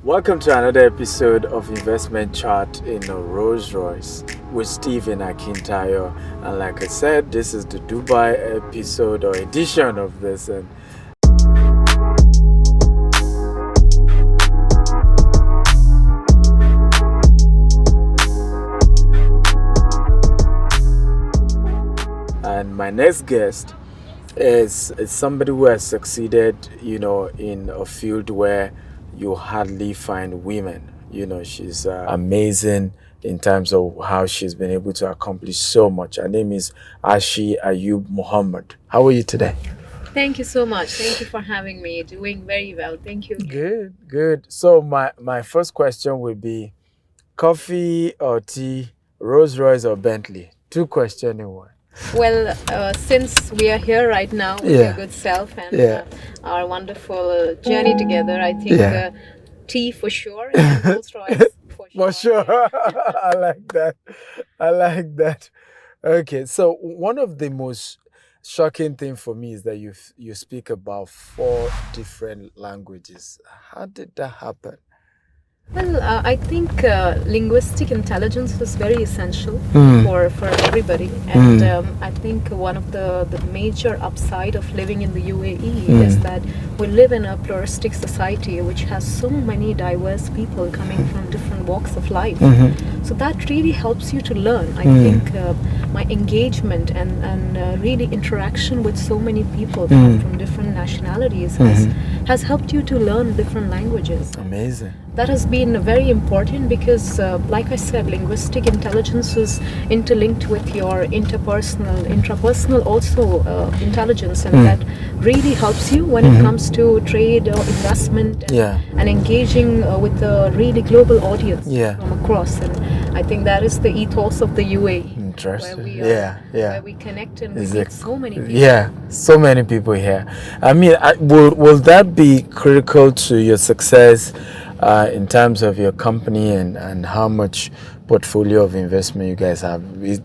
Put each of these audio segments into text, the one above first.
Welcome to another episode of Investment Chart in a Rolls Royce with Akintayo. And like I said, this is the Dubai episode or edition of this. And my next guest is somebody who has succeeded, in a field where you hardly find women. She's amazing in terms of how she's been able to accomplish so much. Her name is Arshi Mohammad. How are you today? Thank you so much. Thank you for having me. Doing very well. Thank you. Good. So my first question would be coffee or tea, Rolls Royce or Bentley? Two questions in one. Well, since we are here right now with your good self and our wonderful journey together, I think tea for sure and Rolls Royce for sure. I like that. Okay, so one of the most shocking things for me is that you speak about 4 different languages. How did that happen? Well, I think linguistic intelligence is very essential for everybody, and I think one of the major upside of living in the UAE is that we live in a pluralistic society which has so many diverse people coming from different walks of life. So that really helps you to learn. I think my engagement and really interaction with so many people from different nationalities has helped you to learn different languages. Amazing. That has been very important because, like I said, linguistic intelligence is interlinked with your intrapersonal also intelligence, and that really helps you when it comes to trade or investment and engaging with a really global audience from across. And I think that is the ethos of the UAE. Interesting. Where we connect and we meet so many people. Yeah, so many people here. I mean, will that be critical to your success in terms of your company and how much portfolio of investment you guys have?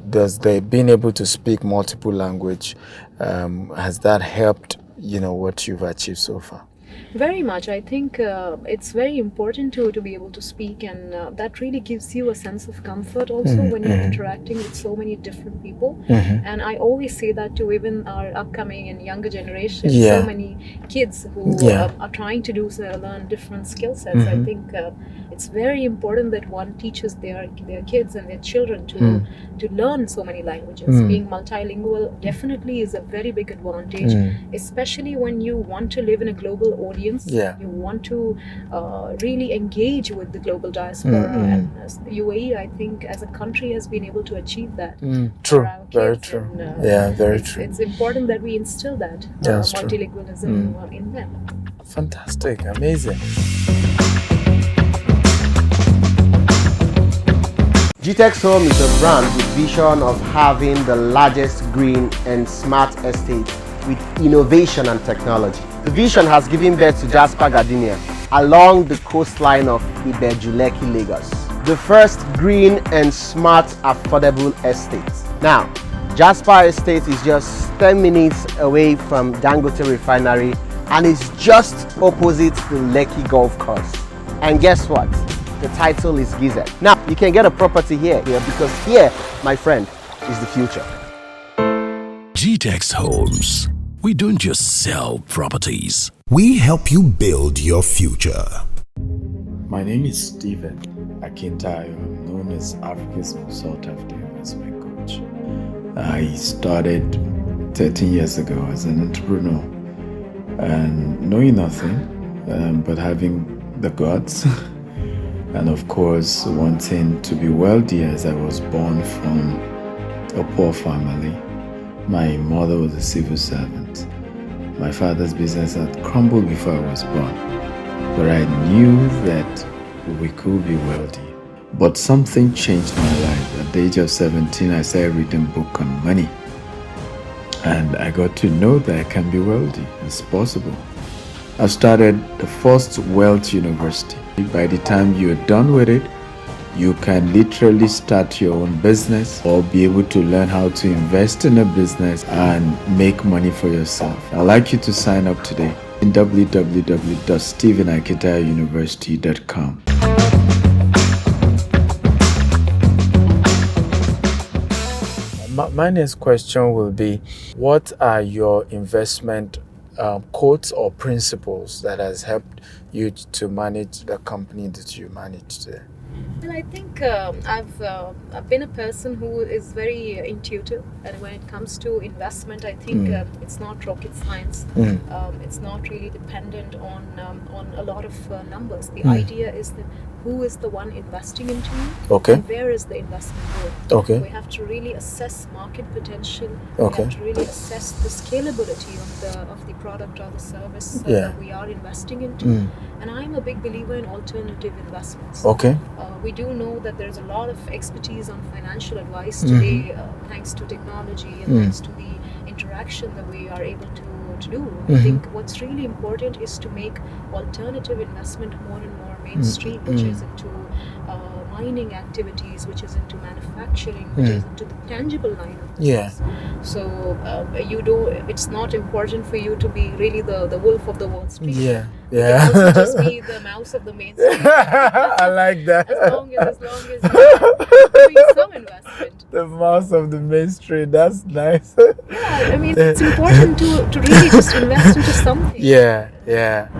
Does being able to speak multiple language, has that helped, what you've achieved so far? Very much. I think it's very important to be able to speak, and that really gives you a sense of comfort also when you're interacting with so many different people. And I always say that to even our upcoming and younger generation, so many kids who are trying to learn different skill sets. I think it's very important that one teaches their kids and their children to learn so many languages. Being multilingual definitely is a very big advantage, especially when you want to live in a global audience. You want to really engage with the global diaspora, and UAE, I think, as a country, has been able to achieve that. True, very true. And, very true. It's important that we instill that multilingualism in them. Fantastic, amazing. GTEX Home is a brand with vision of having the largest green and smart estate with innovation and technology. The vision has given birth to Jasper Gardenia along the coastline of Ibejuleki, Lagos, the first green and smart affordable estate. Now, Jasper Estate is just 10 minutes away from Dangote Refinery and is just opposite the Lekki Golf Course. And guess what? The title is Gizet. Now, you can get a property here because here, my friend, is the future. GTEX Homes. We don't just sell properties. We help you build your future. My name is Akintayo. I'm known as Africa's most sought-after investment coach. I started 13 years ago as an entrepreneur and knowing nothing but having the guts and of course wanting to be wealthy, as I was born from a poor family. My mother was a civil servant. My father's business had crumbled before I was born. But I knew that we could be wealthy. But something changed my life. At the age of 17, I started reading a book on money. And I got to know that I can be wealthy. It's possible. I started the first wealth university. By the time you're done with it, you can literally start your own business or be able to learn how to invest in a business and make money for yourself. I'd like you to sign up today in www.stephenakintayouniversity.com. My next question will be, what are your investment codes or principles that has helped you to manage the company that you manage today? Well, I think I've been a person who is very intuitive, and when it comes to investment, I think it's not rocket science. It's not really dependent on a lot of numbers. The idea is that who is the one investing into you, Okay. and where is the investment going. Okay. We have to really assess market potential. Okay. We have to really assess the scalability of the product or the service that we are investing into. And I'm a big believer in alternative investments. Okay. We do know that there's a lot of expertise on financial advice today, thanks to technology and thanks to the interaction that we are able to do. I think what's really important is to make alternative investment more and more mainstream, which is into mining activities, which is into manufacturing, which is into the tangible line of business. So it's not important for you to be really the wolf of the Wall Street. Yeah. You can also just be the mouse of the Main Street. I like that. As long as you're doing some investment. The mouse of the Main Street, that's nice. Yeah, I mean, it's important to really just invest into something. Yeah.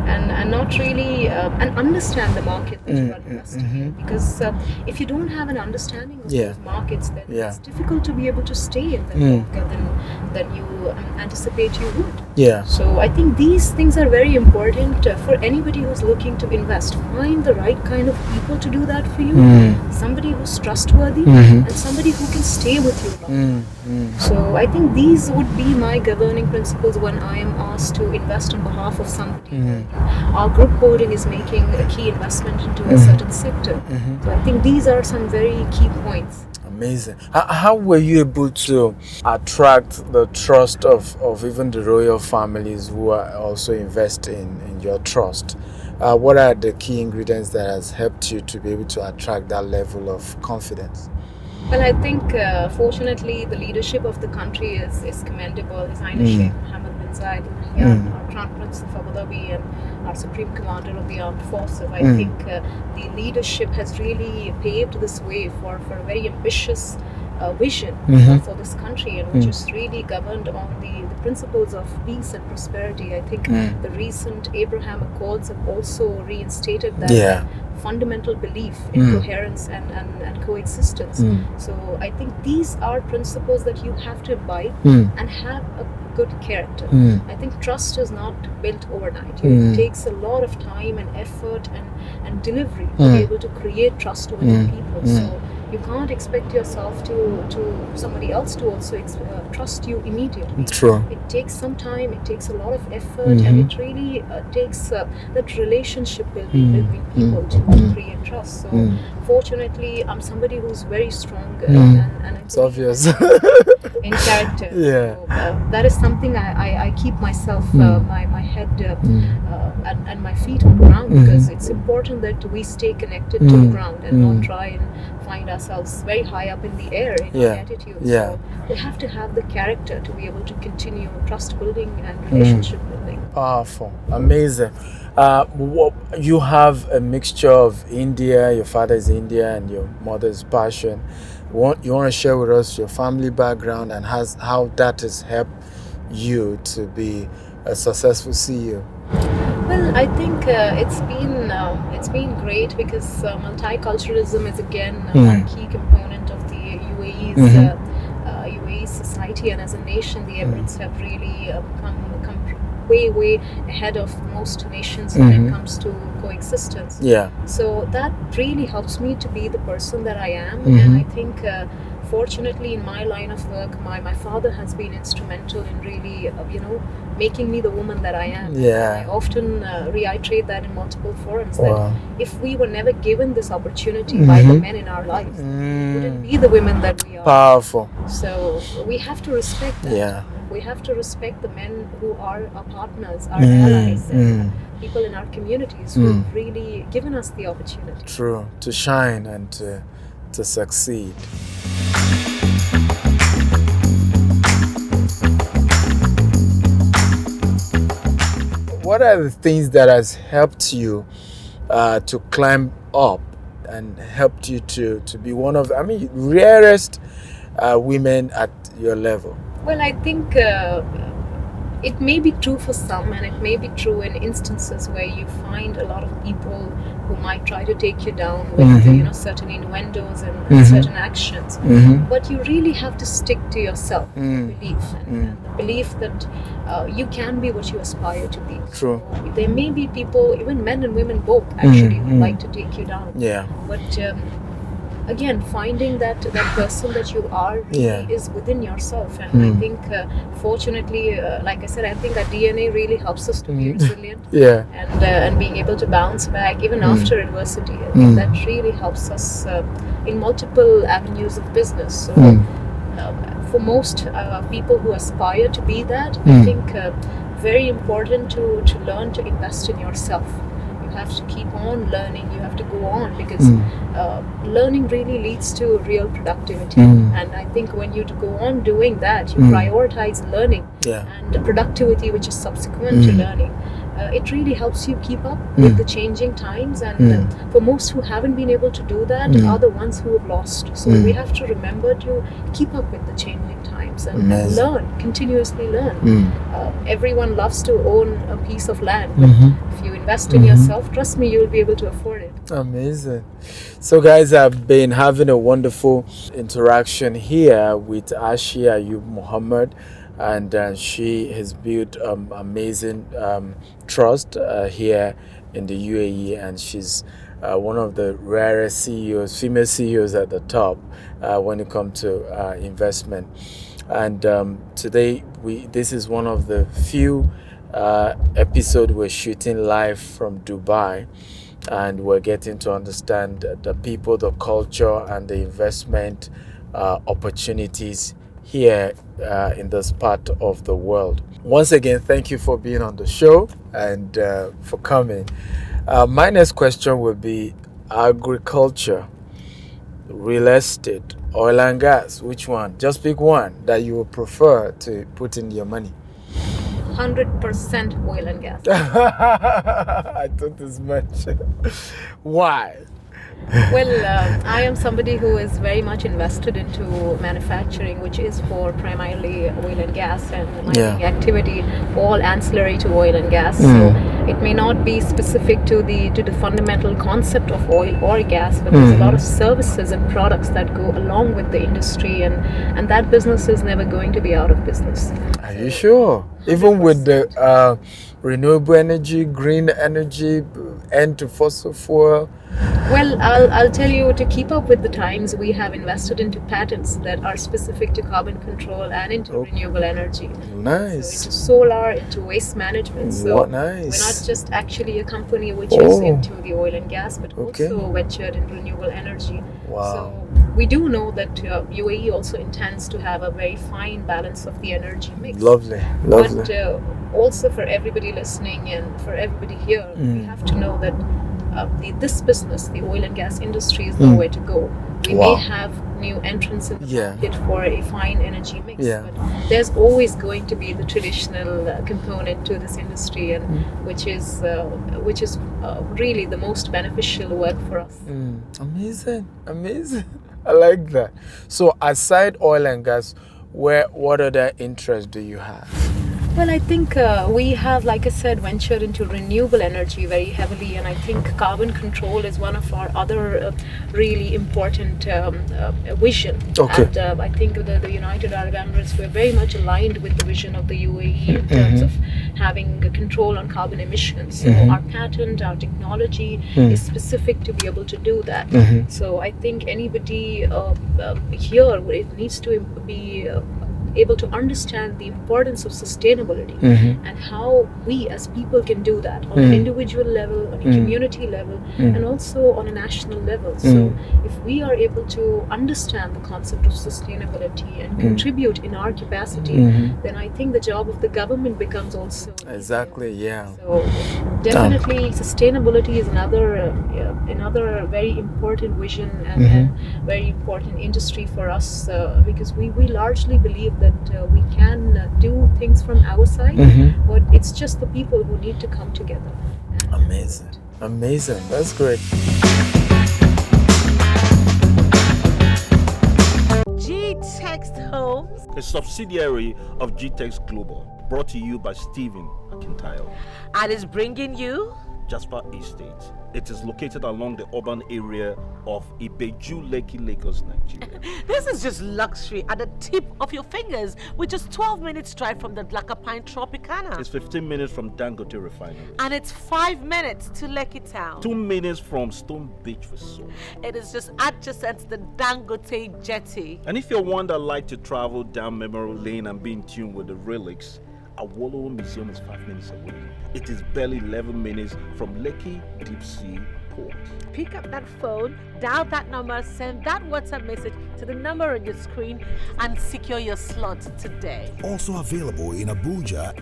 And not really and understand the market that you are investing in, because if you don't have an understanding of those markets, then it's difficult to be able to stay in that longer than you anticipate you would. Yeah. So I think these things are very important for anybody who's looking to invest. Find the right kind of people to do that for you. Somebody who's trustworthy and somebody who can stay with you long. So I think these would be my governing principles when I am asked to invest on behalf of somebody. Our group holding is making a key investment into a certain sector. So I think these are some very key points. Amazing. How were you able to attract the trust of even the royal families who are also investing in your trust? What are the key ingredients that has helped you to be able to attract that level of confidence? Well, I think fortunately the leadership of the country is commendable. His Highness Sheikh Mohammad bin Zayed Al Nahyan, our Crown Prince of Abu Dhabi and our Supreme Commander of the Armed Forces. I think the leadership has really paved this way for a very ambitious vision for this country, and which is really governed on the principles of peace and prosperity. I think the recent Abraham Accords have also reinstated that fundamental belief in coherence and coexistence. So I think these are principles that you have to imbibe and have a good character. I think trust is not built overnight. It takes a lot of time and effort and delivery to be able to create trust with people. So you can't expect yourself to somebody else to also trust you immediately. True. It takes some time, it takes a lot of effort, and it really takes that relationship building between people to create trust. So fortunately, I'm somebody who's very strong and it's obvious. in character. Yeah. So, that is something I keep myself, my head and my feet on the ground, because it's important that we stay connected to the ground and not try and find ourselves very high up in the air in our attitude. So we have to have the character to be able to continue trust building and relationship building. Powerful. Amazing. You have a mixture of India, your father is India, and your mother is Persian. You want to share with us your family background and how that has helped you to be a successful CEO? Well, I think it's been great, because multiculturalism is again a key component of the UAE's society, and as a nation, the Emirates have really come way ahead of most nations when it comes to coexistence. So that really helps me to be the person that I am, and I think fortunately in my line of work, my father has been instrumental in really making me the woman that I am. I often reiterate that in multiple forums, that if we were never given this opportunity by the men in our lives, we wouldn't be the women that we are. Powerful. So we have to respect that. We have to respect the men who are our partners, our allies, and people in our communities who have really given us the opportunity. True. To shine and to succeed. what are the things that has helped you to climb up and helped you to be one of, rarest women at your level? Well, I think it may be true for some, and it may be true in instances where you find a lot of people who might try to take you down with certain innuendos and certain actions. But you really have to stick to yourself, belief, and the belief that you can be what you aspire to be. True. So there may be people, even men and women both, actually, who like to take you down. Yeah. But again, finding that person that you are really is within yourself, and I think fortunately, like I said, I think our DNA really helps us to be resilient. Yeah. And being able to bounce back even after adversity. I think that really helps us in multiple avenues of business. So for most people who aspire to be that, I think very important to learn to invest in yourself. You have to keep on learning, you have to go on, because learning really leads to real productivity. And I think when you go on doing that, you prioritize learning and the productivity which is subsequent to learning. It really helps you keep up with the changing times, and for most who haven't been able to do that are the ones who have lost. So we have to remember to keep up with the changing times and learn, continuously learn. Everyone loves to own a piece of land, but if you invest in yourself, trust me, you'll be able to afford it. Amazing. So guys, I've been having a wonderful interaction here with Arshi Mohammad, and she has built amazing trust here in the UAE, and she's one of the rarest CEOs, female CEOs at the top when it comes to investment. And today this is one of the few episodes we're shooting live from Dubai, and we're getting to understand the people, the culture, and the investment opportunities here in this part of the world. Once again, thank you for being on the show and for coming. My next question will be agriculture, real estate, oil and gas. Which one? Just pick one that you would prefer to put in your money. 100% oil and gas. I thought as much. Why? Well, I am somebody who is very much invested into manufacturing, which is for primarily oil and gas and mining activity, all ancillary to oil and gas. So it may not be specific to the fundamental concept of oil or gas, but there's a lot of services and products that go along with the industry, and that business is never going to be out of business. Are you sure? 100%. Even with the renewable energy, green energy, end to fossil fuel? Well, I'll tell you, to keep up with the times, we have invested into patents that are specific to carbon control and into renewable energy. Nice. So into solar, into waste management. So nice. We're not just actually a company which is into the oil and gas, but also ventured in renewable energy. Wow. So we do know that UAE also intends to have a very fine balance of the energy mix. Lovely. But also for everybody listening and for everybody here, we have to know that this business, the oil and gas industry, is nowhere to go. We may have new entrants in the market for a fine energy mix, but there's always going to be the traditional component to this industry, and which is really the most beneficial work for us. Amazing. I like that. So aside oil and gas, what other interests do you have? Well, I think we have, like I said, ventured into renewable energy very heavily, and I think carbon control is one of our other really important vision. Okay. And I think the United Arab Emirates, we're very much aligned with the vision of the UAE in terms of having a control on carbon emissions. So our patent, our technology is specific to be able to do that. So I think anybody here, it needs to be able to understand the importance of sustainability and how we as people can do that on an individual level, on a community level, and also on a national level. So if we are able to understand the concept of sustainability and contribute in our capacity, then I think the job of the government becomes also exactly So definitely sustainability is another very important vision and very important industry for us, because we largely believe that we can do things from our side, but it's just the people who need to come together. Amazing. That's great. G-Text Homes, a subsidiary of drsakintayo, brought to you by Akintayo. and is bringing you Jasper Estate. It is located along the urban area of Ibeju, Lekki, Lagos, Nigeria. This is just luxury at the tip of your fingers, with just 12 minutes drive from the Pine Tropicana. It's 15 minutes from Dangote Refinery. And it's 5 minutes to Lekki Town. 2 minutes from Stone Beach Resort. It is just adjacent to the Dangote Jetty. And if you're one that like to travel down memory lane and be in tune with the relics, Awolowo Museum is 5 minutes away. It is barely 11 minutes from Lekki Deep Sea Port. Pick up that phone, dial that number, send that WhatsApp message to the number on your screen, and secure your slot today. Also available in Abuja.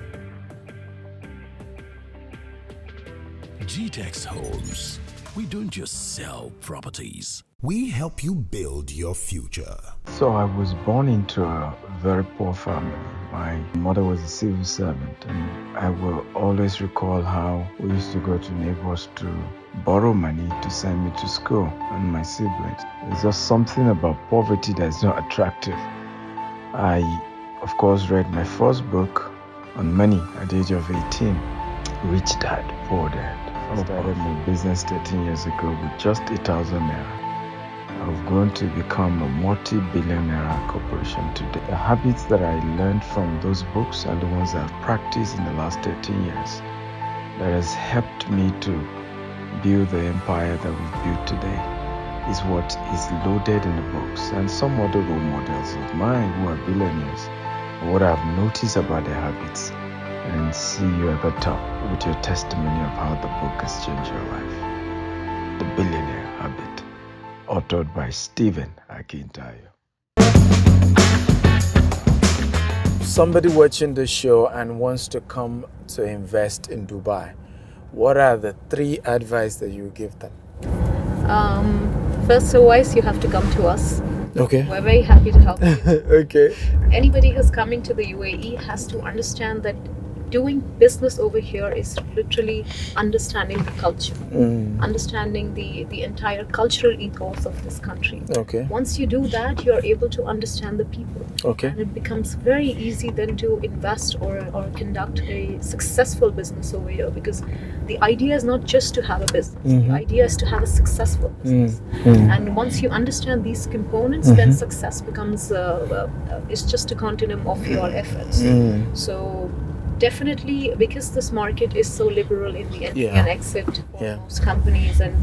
GTEX Homes. We don't just sell properties. We help you build your future. So I was born into a very poor family. My mother was a civil servant, and I will always recall how we used to go to neighbors to borrow money to send me to school and my siblings. There's just something about poverty that's not attractive. I, of course, read my first book on money at the age of 18, Rich Dad, Poor Dad. I started my business 13 years ago with just 8,000 naira. I've grown to become a multi-billion-naira corporation today. The habits that I learned from those books are the ones I've practiced in the last 13 years. That has helped me to build the empire that we've built today. Is what is loaded in the books, and some other role models of mine who are billionaires. What I've noticed about their habits, and see you at the top with your testimony of how the book has changed your life. The Billionaire Habit, authored by Akintayo. Somebody watching the show and wants to come to invest in Dubai, what are the 3 advice that you give them? First, Royce, you have to come to us. Okay. We're very happy to help you. Okay. Anybody who's coming to the UAE has to understand that doing business over here is literally understanding the culture, understanding the entire cultural ethos of this country. Okay. Once you do that, you're able to understand the people. Okay. And it becomes very easy then to invest or conduct a successful business over here, because the idea is not just to have a business. The idea is to have a successful business. And once you understand these components, then success becomes it's just a continuum of your efforts. So definitely, because this market is so liberal in the entry and exit for most companies, and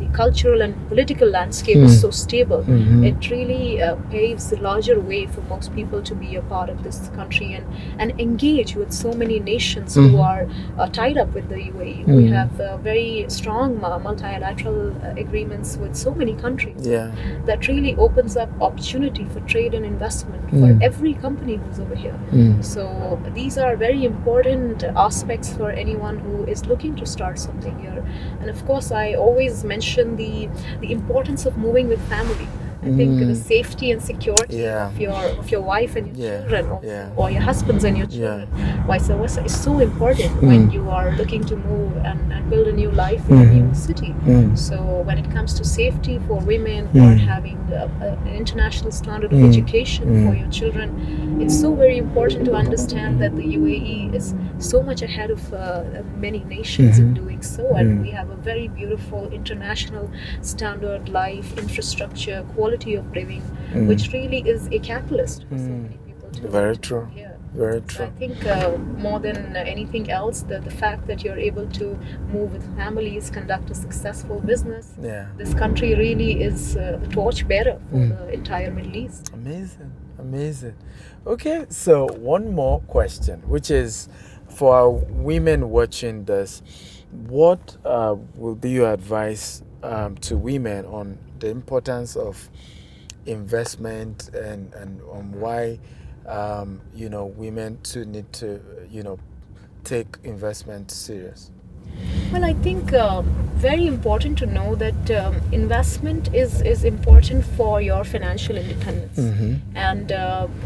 the cultural and political landscape is so stable, it really paves the larger way for most people to be a part of this country and engage with so many nations who are tied up with the UAE. We have very strong multilateral agreements with so many countries that really opens up opportunity for trade and investment for every company who's over here. So these are very important aspects for anyone who is looking to start something here. And of course, I always mention the importance of moving with family. I think the safety and security of your wife and your children, or your husbands and your children, vice versa, is so important when you are looking to move and build a new life in a new city. So when it comes to safety for women who are having an international standard of education for your children, it's so very important to understand that the UAE is so much ahead of many nations in doing so, and we have a very beautiful international standard life, infrastructure, quality of living, which really is a catalyst for so many people to Very true. here. Very So true. I think more than anything else, the fact that you're able to move with families, conduct a successful business, this country really is the torchbearer for the entire Middle East. Amazing. Okay, so one more question, which is for our women watching this, what will be your advice to women on the importance of investment and on why women too need to take investment serious? Well, I think very important to know that investment is important for your financial independence. And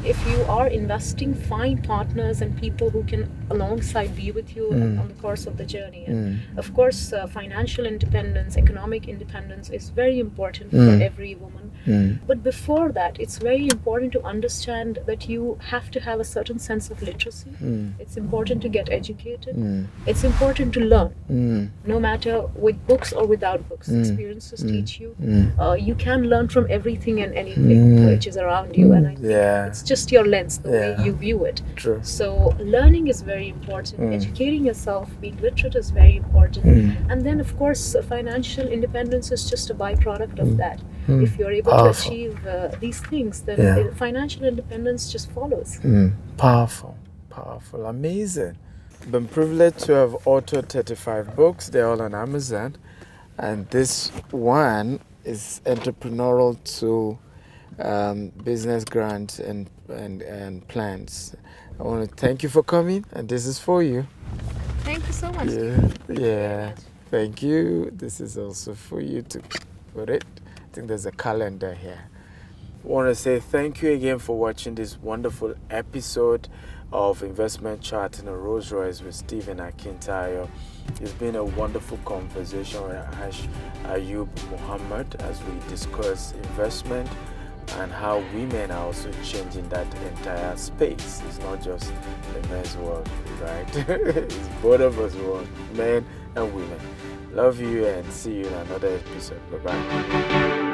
if you are investing, find partners and people who can alongside be with you on the course of the journey. And of course, financial independence, economic independence is very important for every woman. But before that, it's very important to understand that you have to have a certain sense of literacy. It's important to get educated. It's important to learn, no matter with books or without books. Experiences teach you. You can learn from everything and anything which is around you, and I think it's just your lens, the way you view it. True. So learning is very important. Educating yourself, being literate is very important. And then, of course, financial independence is just a byproduct of that. If you're able to achieve these things, then financial independence just follows. Powerful, amazing. Been privileged to have authored 35 books. They're all on Amazon, and this one is entrepreneurial to business grants and plans. I want to thank you for coming, and this is for you. Thank you so much. Yeah. Thank you. This is also for you to put it. I think there's a calendar here. I want to say thank you again for watching this wonderful episode of Investment Chart in a Rolls Royce with Stephenakintayo. It's been a wonderful conversation with Ayub Mohammad as we discuss investment and how women are also changing that entire space. It's not just the men's world, right? It's both of us world, men and women. Love you and see you in another episode. Bye-bye.